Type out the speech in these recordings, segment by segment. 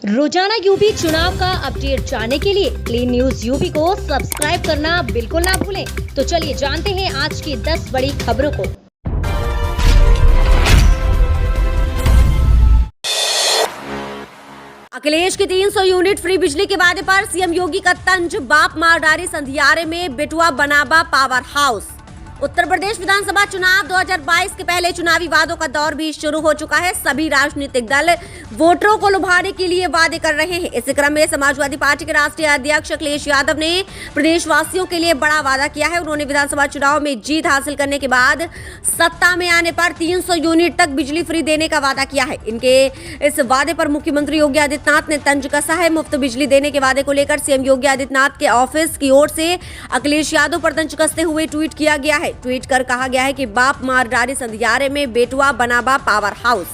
रोजाना यूपी चुनाव का अपडेट जानने के लिए क्लीन न्यूज यूपी को सब्सक्राइब करना बिल्कुल ना भूलें। तो चलिए जानते हैं आज की 10 बड़ी खबरों को। अखिलेश की 300 यूनिट फ्री बिजली के वादे पर सीएम योगी का तंज, बाप मार डारी संधियारे में बेटुआ बनाबा पावर हाउस। उत्तर प्रदेश विधानसभा चुनाव 2022 के पहले चुनावी वादों का दौर भी शुरू हो चुका है। सभी राजनीतिक दल वोटरों को लुभाने के लिए वादे कर रहे हैं। इसी क्रम में समाजवादी पार्टी के राष्ट्रीय अध्यक्ष अखिलेश यादव ने प्रदेशवासियों के लिए बड़ा वादा किया है। उन्होंने विधानसभा चुनाव में जीत हासिल करने के बाद सत्ता में आने पर 300 यूनिट तक बिजली फ्री देने का वादा किया है। इनके इस वादे पर मुख्यमंत्री योगी आदित्यनाथ ने तंज कसा है। मुफ्त बिजली देने के वादे को लेकर सीएम योगी आदित्यनाथ के ऑफिस की ओर से अखिलेश यादव पर तंज कसते हुए ट्वीट किया गया है। ट्वीट कर कहा गया है कि बाप मार डारी संधियारे में बेटुआ बनाबा पावर हाउस।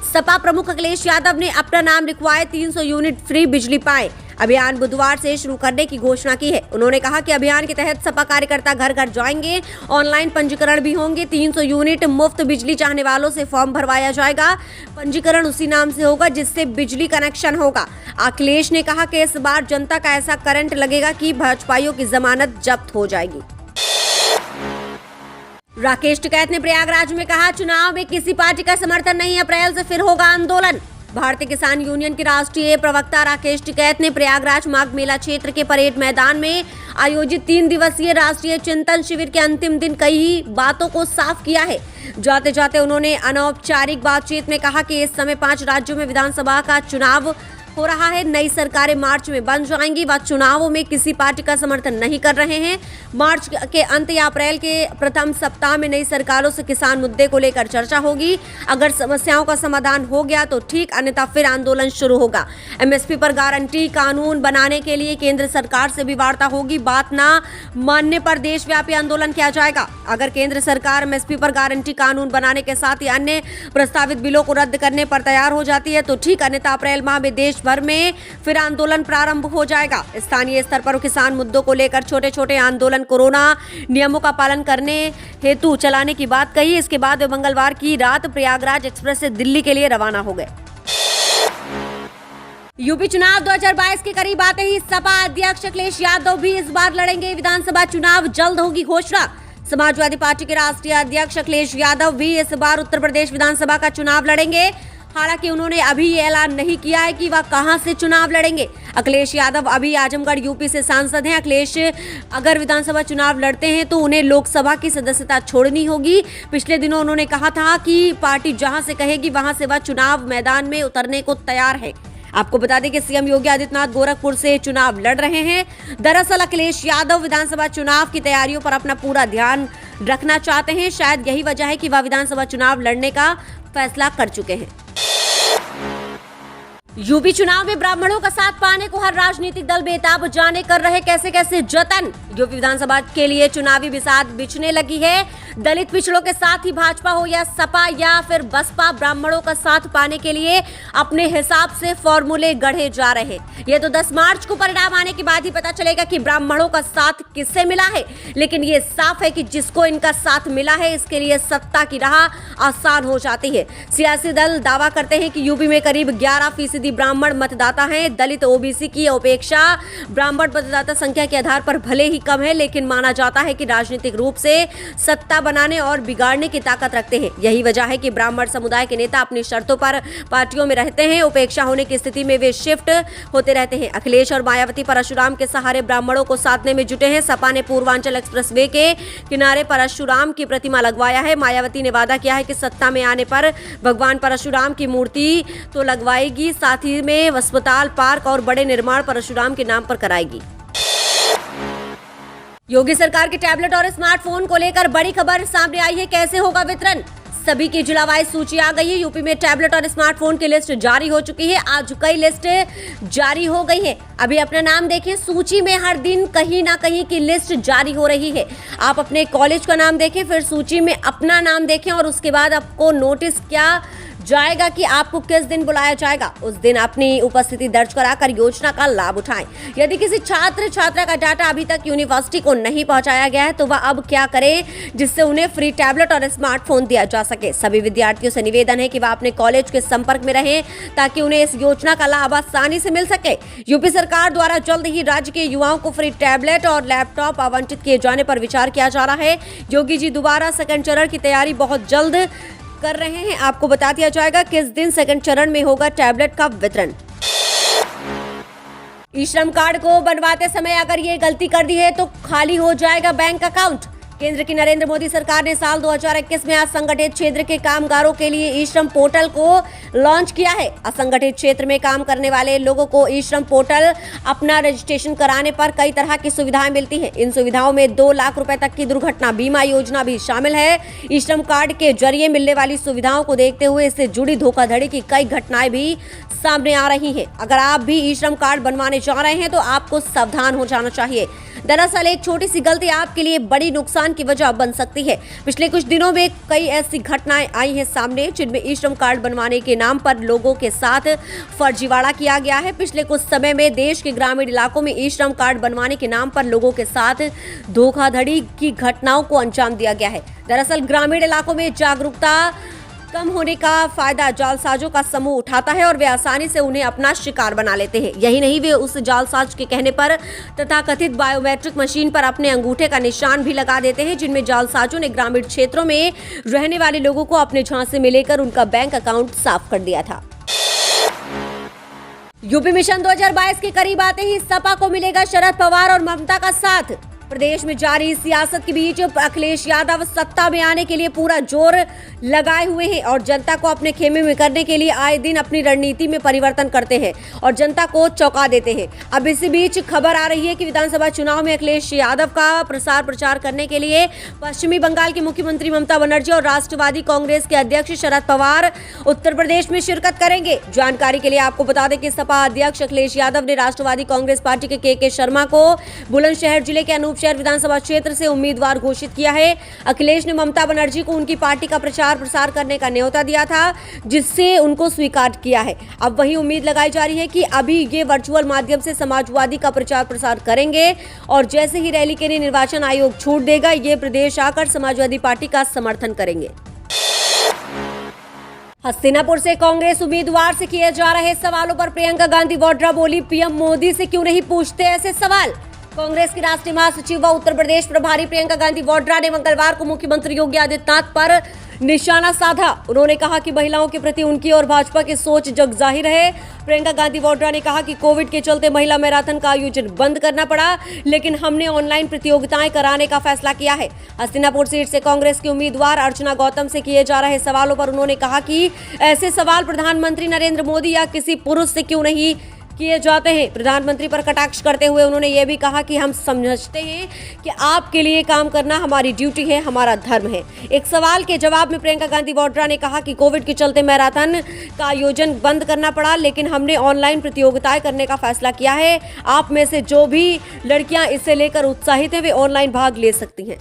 सपा प्रमुख अखिलेश यादव ने अपना नाम लिखवाए, 300 यूनिट फ्री बिजली पाए अभियान बुधवार से शुरू करने की घोषणा की है। उन्होंने कहा कि अभियान के तहत सपा कार्यकर्ता घर घर जाएंगे, ऑनलाइन पंजीकरण भी होंगे। 300 यूनिट मुफ्त बिजली चाहने वालों से फॉर्म भरवाया जाएगा। पंजीकरण उसी नाम से होगा जिससे बिजली कनेक्शन होगा। अखिलेश ने कहा कि इस बार जनता का ऐसा करंट लगेगा कि भाजपाइयों की जमानत जब्त हो जाएगी। राकेश टिकैत ने प्रयागराज में कहा, चुनाव में किसी पार्टी का समर्थन नहीं, अप्रैल से फिर होगा आंदोलन। भारतीय किसान यूनियन के राष्ट्रीय प्रवक्ता राकेश टिकैत ने प्रयागराज माघ मेला क्षेत्र के परेड मैदान में आयोजित 3 दिवसीय राष्ट्रीय चिंतन शिविर के अंतिम दिन कई बातों को साफ किया है। जाते जाते उन्होंने अनौपचारिक बातचीत में कहा कि इस समय 5 राज्यों में विधानसभा का चुनाव हो रहा है। नई सरकारें मार्च में बन जाएंगी। वह चुनावों में किसी पार्टी का समर्थन नहीं कर रहे हैं। मार्च के अंत या अप्रैल के प्रथम सप्ताह में नई सरकारों से किसान मुद्दे को लेकर चर्चा होगी। अगर समस्याओं का समाधान हो गया तो ठीक, अन्यथा फिर आंदोलन शुरू होगा। एमएसपी पर गारंटी कानून बनाने के लिए केंद्र सरकार से भी वार्ता होगी। बात ना मानने पर देशव्यापी आंदोलन किया जाएगा। अगर केंद्र सरकार एमएसपी पर गारंटी कानून बनाने के साथ ही अन्य प्रस्तावित बिलों को रद्द करने पर तैयार हो जाती है तो ठीक, अन्यथा अप्रैल माह में देश भर में फिर आंदोलन प्रारंभ हो जाएगा। स्थानीय स्तर पर किसान मुद्दों को लेकर छोटे छोटे आंदोलन कोरोना नियमों का पालन करने हेतु चलाने की बात कही। इसके बाद वे मंगलवार की रात प्रयागराज एक्सप्रेस से दिल्ली के लिए रवाना हो गए। यूपी चुनाव 2022 के करीब आते ही सपा अध्यक्ष अखिलेश यादव भी इस बार लड़ेंगे। विधानसभा चुनाव जल्द होगी घोषणा। समाजवादी पार्टी के राष्ट्रीय अध्यक्ष अखिलेश यादव भी इस बार उत्तर प्रदेश विधानसभा का चुनाव लड़ेंगे। हालांकि उन्होंने अभी ये ऐलान नहीं किया है कि वह कहां से चुनाव लड़ेंगे। अखिलेश यादव अभी आजमगढ़ यूपी से सांसद हैं। अखिलेश अगर विधानसभा चुनाव लड़ते हैं तो उन्हें लोकसभा की सदस्यता छोड़नी होगी। पिछले दिनों उन्होंने कहा था कि पार्टी जहां से कहेगी वहां से वह चुनाव मैदान में उतरने को तैयार है। आपको बता दें कि सीएम योगी आदित्यनाथ गोरखपुर से चुनाव लड़ रहे हैं। दरअसल अखिलेश यादव विधानसभा चुनाव की तैयारियों पर अपना पूरा ध्यान रखना चाहते हैं। शायद यही वजह है कि वह विधानसभा चुनाव लड़ने का फैसला कर चुके हैं। यूपी चुनाव में ब्राह्मणों का साथ पाने को हर राजनीतिक दल बेताब जाने कर रहे कैसे कैसे जतन। यूपी विधानसभा के लिए चुनावी बिसात बिछने लगी है। दलित पिछड़ों के साथ ही भाजपा हो या सपा या फिर बसपा, ब्राह्मणों का साथ पाने के लिए अपने हिसाब से फॉर्मूले गढ़े जा रहे। ये तो 10 मार्च को परिणाम आने के बाद ही पता चलेगा कि ब्राह्मणों का साथ किससे मिला है। लेकिन ये साफ है कि जिसको इनका साथ मिला है इसके लिए सत्ता की राह आसान हो जाती है। सियासी दल दावा करते हैं कि यूपी में करीब 11% ब्राह्मण मतदाता हैं। दलित ओबीसी की अपेक्षा ब्राह्मण मतदाता संख्या के आधार पर भले ही कम है, लेकिन माना जाता है कि राजनीतिक रूप से सत्ता बनाने और बिगाड़ने की ताकत रखते हैं। यही वजह है कि ब्राह्मण समुदाय के नेता अपनी शर्तों पर पार्टियों में रहते हैं। उपेक्षा होने की स्थिति में वे शिफ्ट होते रहते हैं। अखिलेश और मायावती परशुराम के सहारे ब्राह्मणों को साधने में जुटे हैं। सपा ने पूर्वांचल एक्सप्रेसवे के किनारे परशुराम की प्रतिमा लगवाया है। मायावती ने वादा किया है कि सत्ता में आने पर भगवान परशुराम की मूर्ति तो लगवाएगी, साथ ही में अस्पताल, पार्क और बड़े निर्माण परशुराम के नाम पर कराएगी। योगी सरकार के टैबलेट और स्मार्टफोन को लेकर बड़ी खबर सामने आई है। कैसे होगा वितरण? सभी की जिलावाइज सूची आ गई है। यूपी में टैबलेट और स्मार्टफोन की लिस्ट जारी हो चुकी है। आज कई लिस्ट जारी हो गई है। अभी अपना नाम देखें, सूची में हर दिन कहीं ना कहीं की लिस्ट जारी हो रही है। आप अपने कॉलेज का नाम देखें, फिर सूची में अपना नाम देखें और उसके बाद आपको नोटिस क्या जाएगा कि आपको किस दिन बुलाया जाएगा। उस दिन अपनी उपस्थिति दर्ज कराकर योजना का लाभ उठाएं। यदि किसी छात्र छात्रा का डाटा अभी तक यूनिवर्सिटी को नहीं पहुंचाया गया है तो वह अब क्या करे जिससे उन्हें फ्री टैबलेट और स्मार्टफोन दिया जा सके। सभी विद्यार्थियों से निवेदन है कि वह अपने कॉलेज के संपर्क में रहें ताकि उन्हें इस योजना का लाभ आसानी से मिल सके। यूपी सरकार द्वारा जल्द ही राज्य के युवाओं को फ्री टैबलेट और लैपटॉप आवंटित किए जाने पर विचार किया जा रहा है। योगी जी दोबारा सेकंड चरण की तैयारी बहुत जल्द कर रहे हैं। आपको बता दिया जाएगा किस दिन सेकंड चरण में होगा टैबलेट का वितरण। ई श्रम कार्ड को बनवाते समय अगर ये गलती कर दी है तो खाली हो जाएगा बैंक अकाउंट। केंद्र की नरेंद्र मोदी सरकार ने साल 2021 में असंगठित क्षेत्र के कामगारों के लिए ई श्रम पोर्टल को लॉन्च किया है। असंगठित क्षेत्र में काम करने वाले लोगों को ई श्रम पोर्टल अपना रजिस्ट्रेशन कराने पर कई तरह की सुविधाएं मिलती हैं। इन सुविधाओं में 2 लाख रुपए तक की दुर्घटना बीमा योजना भी शामिल है। ई श्रम कार्ड के जरिए मिलने वाली सुविधाओं को देखते हुए इससे जुड़ी धोखाधड़ी की कई घटनाएं भी सामने आ रही हैं। अगर आप भी ई श्रम कार्ड बनवाने जा रहे हैं तो आपको सावधान हो जाना चाहिए। दरअसल एक छोटी सी गलती आपके लिए बड़ी नुकसान की वजह बन सकती है। पिछले कुछ दिनों में कई ऐसी घटनाएं आई हैं सामने जिनमें ई श्रम कार्ड बनवाने के नाम पर लोगों के साथ फर्जीवाड़ा किया गया है। पिछले कुछ समय में देश के ग्रामीण इलाकों में ई श्रम कार्ड बनवाने के नाम पर लोगों के साथ धोखाधड़ी की घटनाओं को अंजाम दिया गया है। दरअसल ग्रामीण इलाकों में जागरूकता कम होने का फायदा जालसाजों का समूह उठाता है और वे आसानी से उन्हें अपना शिकार बना लेते हैं। यही नहीं, वे उस जालसाज के कहने पर तथाकथित बायोमेट्रिक मशीन पर अपने अंगूठे का निशान भी लगा देते हैं, जिनमें जालसाजों ने ग्रामीण क्षेत्रों में रहने वाले लोगों को अपने झांसे में लेकर उनका बैंक अकाउंट साफ कर दिया था। यूपी मिशन 2022 के करीब आते ही सपा को मिलेगा शरद पवार और ममता का साथ। प्रदेश में जारी सियासत के बीच अखिलेश यादव सत्ता में आने के लिए पूरा जोर लगाए हुए हैं और जनता को अपने खेमे में करने के लिए आए दिन अपनी रणनीति में परिवर्तन करते हैं और जनता को चौंका देते हैं। अब इसी बीच खबर आ रही है कि विधानसभा चुनाव में अखिलेश यादव का प्रचार करने के लिए पश्चिमी बंगाल की मुख्यमंत्री ममता बनर्जी और राष्ट्रवादी कांग्रेस के अध्यक्ष शरद पवार उत्तर प्रदेश में शिरकत करेंगे। जानकारी के लिए आपको बता दें कि सपा अध्यक्ष अखिलेश यादव ने राष्ट्रवादी कांग्रेस पार्टी के के शर्मा को बुलंदशहर जिले के शहर विधानसभा क्षेत्र से उम्मीदवार घोषित किया है। अखिलेश ने ममता बनर्जी को उनकी पार्टी का प्रचार प्रसार करने का न्योता दिया था, जिससे उनको स्वीकार किया है। अब वही उम्मीद लगाई जा रही है कि अभी ये वर्चुअल माध्यम से समाजवादी का प्रचार प्रसार करेंगे और जैसे ही रैली के लिए निर्वाचन आयोग छूट देगा, ये प्रदेश आकर समाजवादी पार्टी का समर्थन करेंगे। हस्तिनापुर से कांग्रेस उम्मीदवार से किए जा रहे सवालों पर प्रियंका गांधी वाड्रा बोली, पीएम मोदी से क्यों नहीं पूछते ऐसे सवाल। कांग्रेस की राष्ट्रीय महासचिव व उत्तर प्रदेश प्रभारी प्रियंका गांधी वाड्रा ने मंगलवार को मुख्यमंत्री योगी आदित्यनाथ पर निशाना साधा। उन्होंने कहा कि महिलाओं के प्रति उनकी और भाजपा की सोच जग जाहिर है। प्रियंका गांधी वाड्रा ने कहा कि कोविड के चलते महिला मैराथन का आयोजन बंद करना पड़ा, लेकिन हमने ऑनलाइन प्रतियोगिताएं कराने का फैसला किया है। हस्तिनापुर सीट से कांग्रेस की उम्मीदवार अर्चना गौतम से किए जा रहे सवालों पर उन्होंने कहा कि ऐसे सवाल प्रधानमंत्री नरेंद्र मोदी या किसी पुरुष से क्यों नहीं किए जाते हैं। प्रधानमंत्री पर कटाक्ष करते हुए उन्होंने ये भी कहा कि हम समझते हैं कि आपके लिए काम करना हमारी ड्यूटी है, हमारा धर्म है। एक सवाल के जवाब में प्रियंका गांधी वाड्रा ने कहा कि कोविड के चलते मैराथन का आयोजन बंद करना पड़ा, लेकिन हमने ऑनलाइन प्रतियोगिताएं करने का फैसला किया है। आप में से जो भी लड़कियां इसे लेकर उत्साहित हैं, वे ऑनलाइन भाग ले सकती हैं।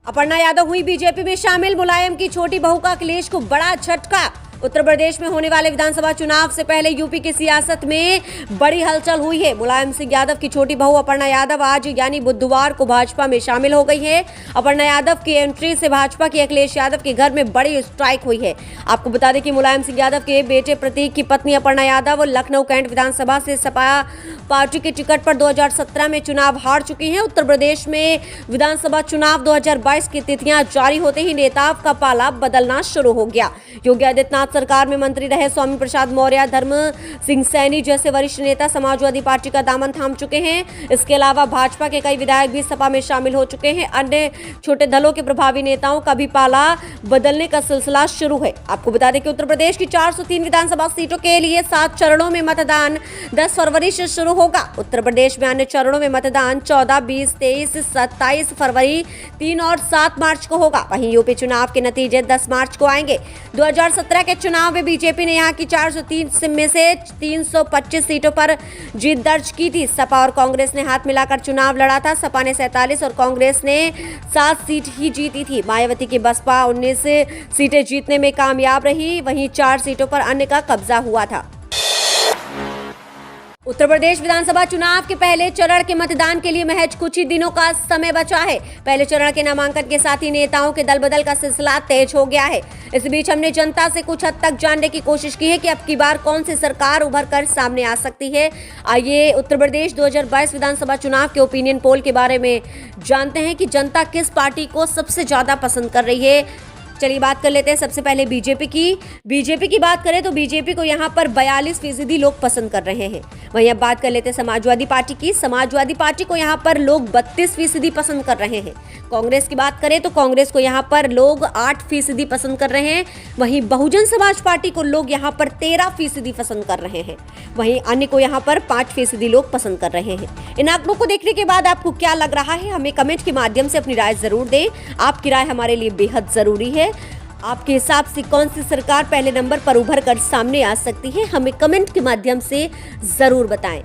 अपर्णा यादव हुई बीजेपी में शामिल। मुलायम की छोटी बहू का अखिलेश को बड़ा झटका। उत्तर प्रदेश में होने वाले विधानसभा चुनाव से पहले यूपी की सियासत में बड़ी हलचल हुई है। मुलायम सिंह यादव की छोटी बहू अपर्णा यादव आज यानी बुधवार को भाजपा में शामिल हो गई है। अपर्णा यादव की एंट्री से भाजपा की अखिलेश यादव के घर में बड़ी स्ट्राइक हुई है। आपको बता दें कि मुलायम सिंह यादव के बेटे प्रतीक की पत्नी अपर्णा यादव लखनऊ कैंट विधानसभा से सपा पार्टी के टिकट पर 2017 में चुनाव हार चुकी हैं। उत्तर प्रदेश में विधानसभा चुनाव 2022 की तिथियां जारी होते ही नेताओं का पाला बदलना शुरू हो गया। योगी आदित्यनाथ सरकार में मंत्री रहे स्वामी प्रसाद मौर्य, धर्म सिंह सैनी जैसे वरिष्ठ नेता समाजवादी पार्टी का दामन थाम चुके हैं। इसके अलावा भाजपा के कई विधायक भी सपा में शामिल हो चुके हैं। अन्य छोटे दलों के प्रभावी नेताओं का भी पाला बदलने का सिलसिला शुरू है। आपको बता दें कि उत्तर प्रदेश की 403 विधानसभा सीटों के लिए 7 चरणों में मतदान 10 फरवरी से शुरू होगा। उत्तर प्रदेश में अन्य चरणों में मतदान 14, 20, 23, 27 फरवरी, 3 और 7 मार्च को होगा। वहीं यूपी चुनाव के नतीजे 10 मार्च को आएंगे। 2017 के एक चुनाव में बीजेपी ने यहां की 403 में से 325 सीटों पर जीत दर्ज की थी। सपा और कांग्रेस ने हाथ मिलाकर चुनाव लड़ा था। सपा ने 47 और कांग्रेस ने 7 सीट ही जीती थी। मायावती की बसपा 19 सीटें जीतने में कामयाब रही, वहीं 4 सीटों पर अन्य का कब्जा हुआ था। उत्तर प्रदेश विधानसभा चुनाव के पहले चरण के मतदान के लिए महज कुछ ही दिनों का समय बचा है। पहले चरण के नामांकन के साथ ही नेताओं के दल बदल का सिलसिला तेज हो गया है। इस बीच हमने जनता से कुछ हद तक जानने की कोशिश की है कि अब की बार कौन सी सरकार उभर कर सामने आ सकती है। आइए उत्तर प्रदेश 2022 विधानसभा चुनाव के ओपिनियन पोल के बारे में जानते हैं कि जनता किस पार्टी को सबसे ज्यादा पसंद कर रही है। चलिए बात कर लेते हैं सबसे पहले बीजेपी की बात करें तो बीजेपी को यहाँ पर 42% लोग पसंद कर रहे हैं। वहीं अब बात कर लेते हैं समाजवादी पार्टी को यहाँ पर लोग 32% पसंद कर रहे हैं। कांग्रेस की बात करें तो कांग्रेस को यहाँ पर लोग 8% पसंद कर रहे हैं। वहीं बहुजन समाज पार्टी को लोग यहाँ पर 13% पसंद कर रहे हैं। वहीं अन्य को यहाँ पर 5% लोग पसंद कर रहे हैं। इन आंकड़ों को देखने के बाद आपको क्या लग रहा है, हमें कमेंट के माध्यम से अपनी राय जरूर दें। आपकी राय हमारे लिए बेहद जरूरी है। आपके हिसाब से कौन सी सरकार पहले नंबर पर उभर कर सामने आ सकती है, हमें कमेंट के माध्यम से जरूर बताएं।